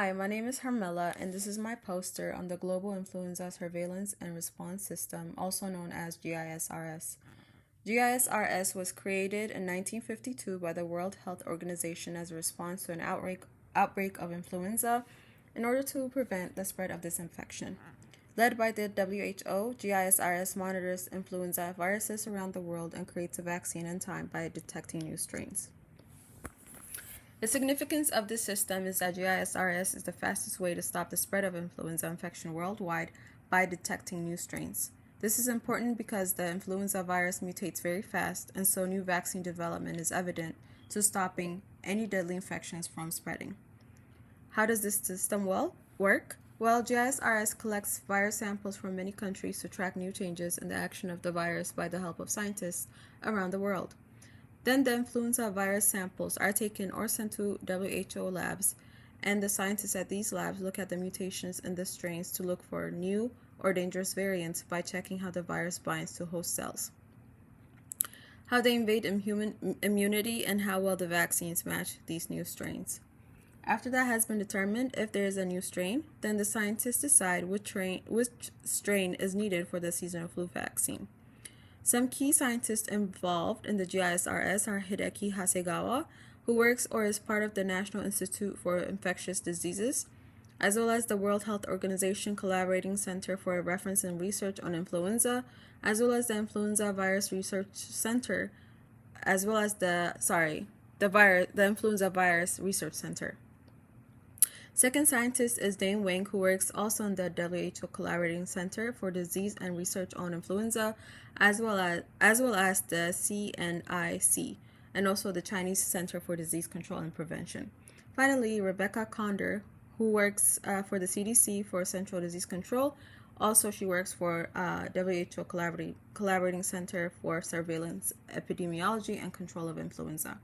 Hi, my name is Hermela, and this is my poster on the Global Influenza Surveillance and Response System, also known as GISRS. GISRS was created in 1952 by the World Health Organization as a response to an outbreak of influenza in order to prevent the spread of this infection. Led by the WHO, GISRS monitors influenza viruses around the world and creates a vaccine in time by detecting new strains. The significance of this system is that GISRS is the fastest way to stop the spread of influenza infection worldwide by detecting new strains. This is important because the influenza virus mutates very fast, and so new vaccine development is evident to stopping any deadly infections from spreading. How does this system work? Well, GISRS collects virus samples from many countries to track new changes in the action of the virus by the help of scientists around the world. Then the influenza virus samples are taken or sent to WHO labs, and the scientists at these labs look at the mutations in the strains to look for new or dangerous variants by checking how the virus binds to host cells, how they invade human immunity, and how well the vaccines match these new strains. After that has been determined, if there is a new strain, then the scientists decide which strain is needed for the seasonal flu vaccine. Some key scientists involved in the GISRS are Hideki Hasegawa, who works or is part of the National Institute for Infectious Diseases, as well as the World Health Organization Collaborating Center for Reference and Research on Influenza, as well as the Influenza Virus Research Center, as well as the Influenza Virus Research Center. Second scientist is Dane Wang, who works also in the WHO Collaborating Center for Disease and Research on Influenza, as well as the CNIC, and also the Chinese Center for Disease Control and Prevention. Finally, Rebecca Conder, who works for the CDC for Central Disease Control. Also, she works for WHO Collaborating Center for Surveillance, Epidemiology, and Control of Influenza.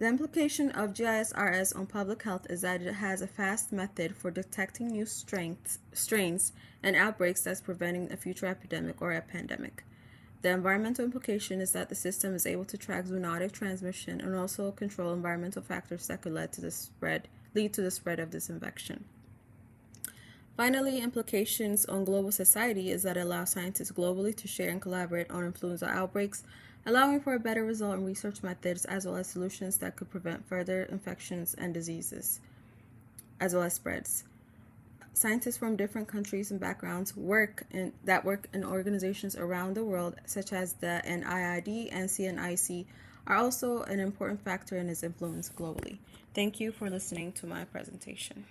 The implication of GISRS on public health is that it has a fast method for detecting new strains and outbreaks that's preventing a future epidemic or a pandemic. The environmental implication is that the system is able to track zoonotic transmission and also control environmental factors that could lead to the spread of this infection. Finally, implications on global society is that it allows scientists globally to share and collaborate on influenza outbreaks, allowing for a better result in research methods as well as solutions that could prevent further infections and diseases, as well as spreads. Scientists from different countries and backgrounds work in organizations around the world, such as the NIID and CNIC, are also an important factor in its influence globally. Thank you for listening to my presentation.